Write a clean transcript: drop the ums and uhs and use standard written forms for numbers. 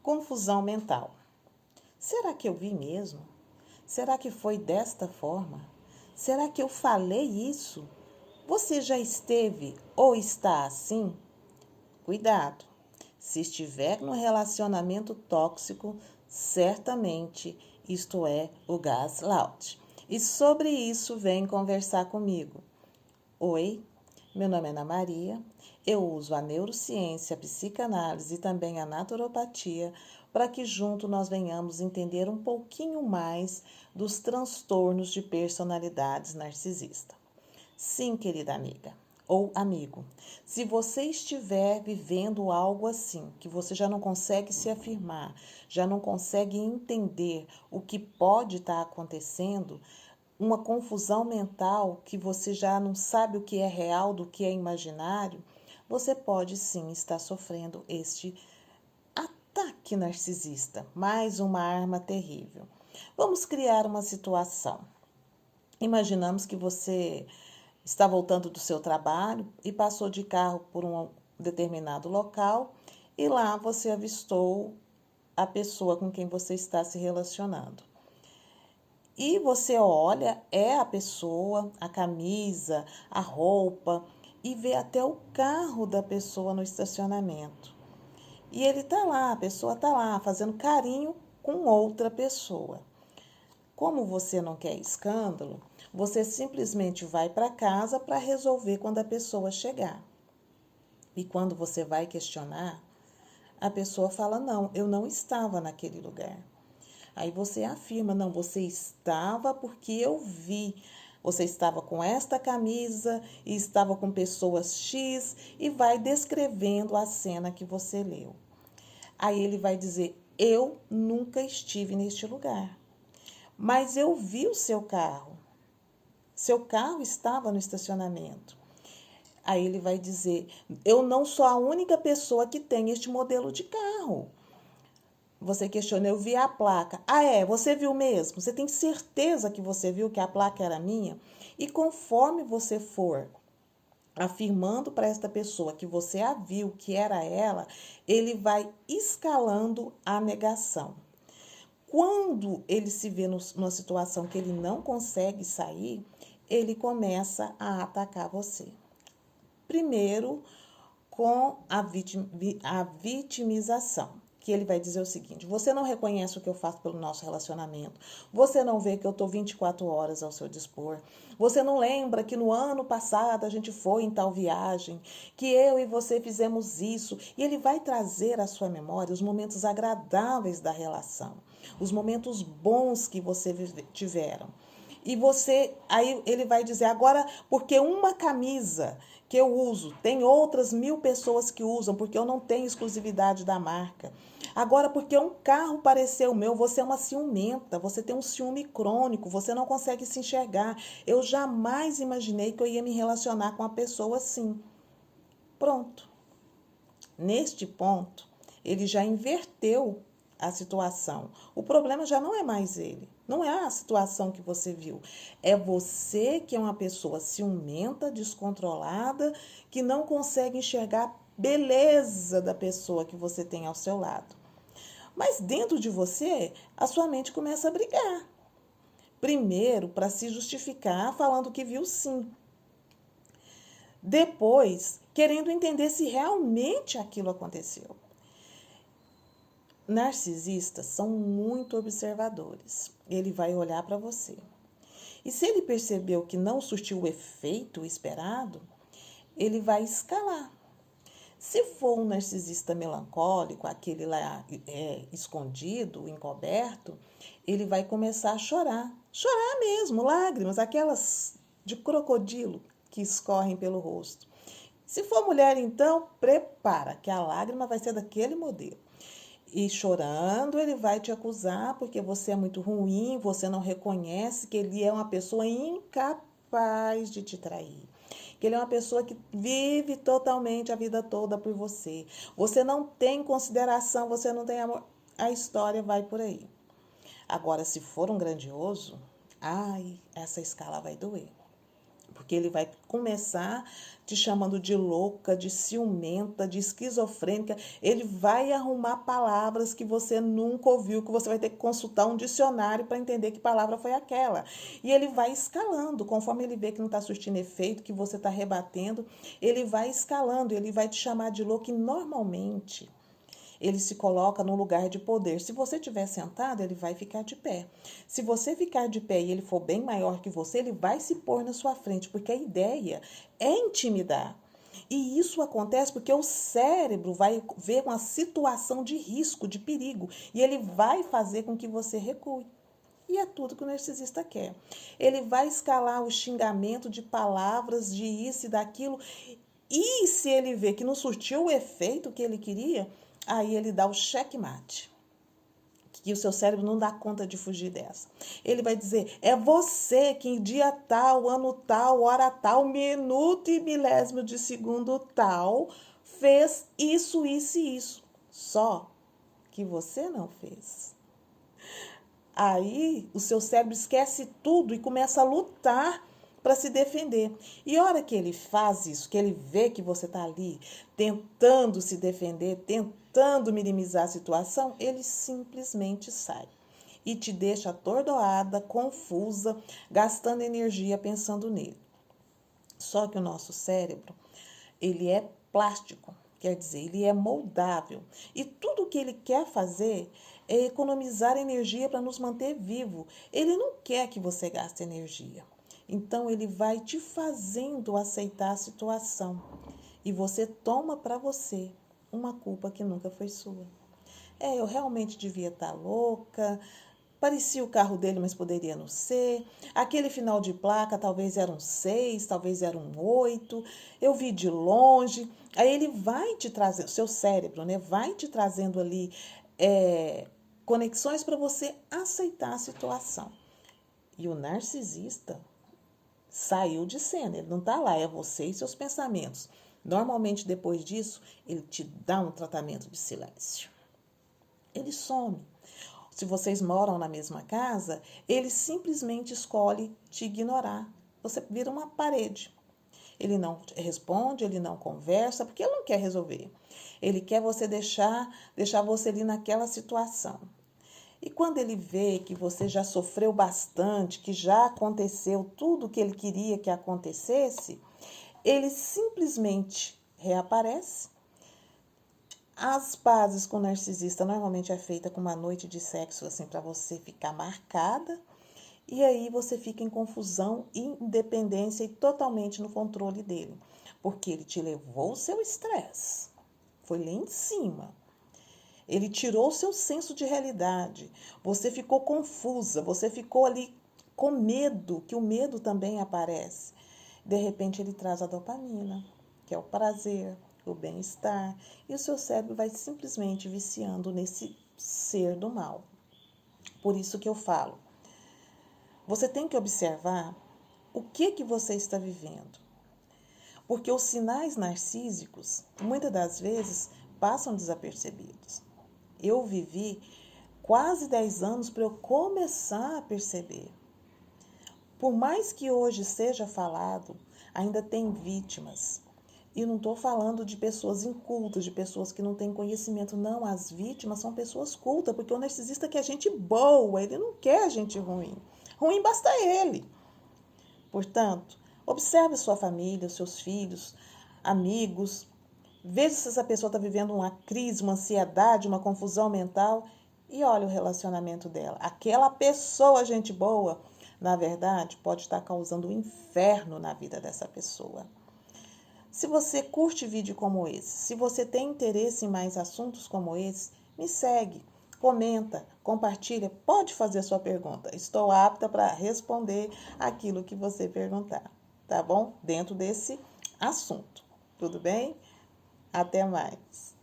Confusão mental. Será que eu vi mesmo? Será que foi desta forma? Será que eu falei isso? Você já esteve ou está assim? Cuidado! Se estiver num relacionamento tóxico, certamente isto é o gaslight. E sobre isso vem conversar comigo. Oi, meu nome é Ana Maria. Eu uso a neurociência, a psicanálise e também a naturopatia para que junto nós venhamos entender um pouquinho mais dos transtornos de personalidades narcisista. Sim, querida amiga ou amigo, se você estiver vivendo algo assim, que você já não consegue se afirmar, já não consegue entender o que pode estar acontecendo, uma confusão mental que você já não sabe o que é real do que é imaginário, você pode sim estar sofrendo este ataque narcisista, mais uma arma terrível. Vamos criar uma situação. Imaginamos que você está voltando do seu trabalho e passou de carro por um determinado local e lá você avistou a pessoa com quem você está se relacionando. E você olha, é a pessoa, a camisa, a roupa, e vê até o carro da pessoa no estacionamento. E ele tá lá, a pessoa tá lá, fazendo carinho com outra pessoa. Como você não quer escândalo, você simplesmente vai para casa para resolver quando a pessoa chegar. E quando você vai questionar, a pessoa fala: não, eu não estava naquele lugar. Aí você afirma: não, você estava porque eu vi. Você estava com esta camisa e estava com pessoas X e vai descrevendo a cena que você leu. Aí ele vai dizer: eu nunca estive neste lugar, mas eu vi o seu carro. Seu carro estava no estacionamento. Aí ele vai dizer: eu não sou a única pessoa que tem este modelo de carro. Você questiona: eu vi a placa. Ah, é? Você viu mesmo? Você tem certeza que você viu que a placa era minha? E conforme você for afirmando para esta pessoa que você a viu, que era ela, ele vai escalando a negação. Quando ele se vê numa situação que ele não consegue sair, ele começa a atacar você. Primeiro, com a vitimização, que ele vai dizer o seguinte: você não reconhece o que eu faço pelo nosso relacionamento, você não vê que eu estou 24 horas ao seu dispor, você não lembra que no ano passado a gente foi em tal viagem, que eu e você fizemos isso, e ele vai trazer à sua memória os momentos agradáveis da relação, os momentos bons que você tiveram. E você, aí ele vai dizer: agora, porque uma camisa que eu uso, tem outras 1000 pessoas que usam, porque eu não tenho exclusividade da marca. Agora, porque um carro pareceu meu, você é uma ciumenta, você tem um ciúme crônico, você não consegue se enxergar. Eu jamais imaginei que eu ia me relacionar com uma pessoa assim. Pronto. Neste ponto, ele já inverteu a situação. O problema já não é mais ele. Não é a situação que você viu. É você que é uma pessoa ciumenta, descontrolada, que não consegue enxergar a beleza da pessoa que você tem ao seu lado. Mas dentro de você, a sua mente começa a brigar. Primeiro, para se justificar, falando que viu sim. Depois, querendo entender se realmente aquilo aconteceu. Narcisistas são muito observadores. Ele vai olhar para você. E se ele percebeu que não surtiu o efeito esperado, ele vai escalar. Se for um narcisista melancólico, aquele lá escondido, encoberto, ele vai começar a chorar. Chorar mesmo, lágrimas, aquelas de crocodilo que escorrem pelo rosto. Se for mulher, então, prepara, que a lágrima vai ser daquele modelo. E chorando, ele vai te acusar porque você é muito ruim, você não reconhece que ele é uma pessoa incapaz de te trair. Que ele é uma pessoa que vive totalmente a vida toda por você. Você não tem consideração, você não tem amor. A história vai por aí. Agora, se for um grandioso, ai, essa escala vai doer. Porque ele vai começar te chamando de louca, de ciumenta, de esquizofrênica. Ele vai arrumar palavras que você nunca ouviu, que você vai ter que consultar um dicionário para entender que palavra foi aquela. E ele vai escalando, conforme ele vê que não está surtindo efeito, que você está rebatendo, ele vai escalando, ele vai te chamar de louca. E normalmente ele se coloca no lugar de poder. Se você estiver sentado, ele vai ficar de pé. Se você ficar de pé e ele for bem maior que você, ele vai se pôr na sua frente, porque a ideia é intimidar. E isso acontece porque o cérebro vai ver uma situação de risco, de perigo, e ele vai fazer com que você recue. E é tudo que o narcisista quer. Ele vai escalar o xingamento de palavras, de isso e daquilo. E se ele vê que não surtiu o efeito que ele queria, aí ele dá o checkmate. Que o seu cérebro não dá conta de fugir dessa. Ele vai dizer, é você que em dia tal, ano tal, hora tal, minuto e milésimo de segundo tal, fez isso, isso e isso. Só que você não fez. Aí o seu cérebro esquece tudo e começa a lutar para se defender. E a hora que ele faz isso, que ele vê que você está ali tentando se defender, tentando minimizar a situação, ele simplesmente sai e te deixa atordoada, confusa, gastando energia pensando nele. Só que o nosso cérebro, ele é plástico, quer dizer, ele é moldável. E tudo que ele quer fazer é economizar energia para nos manter vivo. Ele não quer que você gaste energia. Então, ele vai te fazendo aceitar a situação. E você toma para você uma culpa que nunca foi sua. Eu realmente devia estar louca. Parecia o carro dele, mas poderia não ser. Aquele final de placa talvez era um 6, talvez era um 8. Eu vi de longe. Aí ele vai te trazer, o seu cérebro, né? Vai te trazendo ali conexões para você aceitar a situação. E o narcisista saiu de cena, ele não está lá, é você e seus pensamentos. Normalmente, depois disso, ele te dá um tratamento de silêncio. Ele some. Se vocês moram na mesma casa, ele simplesmente escolhe te ignorar. Você vira uma parede. Ele não responde, ele não conversa, porque ele não quer resolver. Ele quer você deixar você ali naquela situação. E quando ele vê que você já sofreu bastante, que já aconteceu tudo o que ele queria que acontecesse, ele simplesmente reaparece. As bases com o narcisista normalmente é feita com uma noite de sexo, assim, para você ficar marcada. E aí você fica em confusão, independência e totalmente no controle dele. Porque ele te levou o seu estresse. Foi lá em cima. Ele tirou o seu senso de realidade. Você ficou confusa, você ficou ali com medo, que o medo também aparece. De repente ele traz a dopamina, que é o prazer, o bem-estar, e o seu cérebro vai simplesmente viciando nesse ser do mal. Por isso que eu falo, você tem que observar o que você está vivendo. Porque os sinais narcísicos, muitas das vezes, passam desapercebidos. Eu vivi quase 10 anos para eu começar a perceber. Por mais que hoje seja falado, ainda tem vítimas. E não estou falando de pessoas incultas, de pessoas que não têm conhecimento. Não, as vítimas são pessoas cultas, porque o narcisista quer gente boa, ele não quer gente ruim. Ruim basta ele. Portanto, observe sua família, seus filhos, amigos. Veja se essa pessoa está vivendo uma crise, uma ansiedade, uma confusão mental e olha o relacionamento dela. Aquela pessoa, gente boa, na verdade, pode estar causando um inferno na vida dessa pessoa. Se você curte vídeo como esse, se você tem interesse em mais assuntos como esse, me segue, comenta, compartilha, pode fazer sua pergunta. Estou apta para responder aquilo que você perguntar, tá bom? Dentro desse assunto. Tudo bem? Até mais.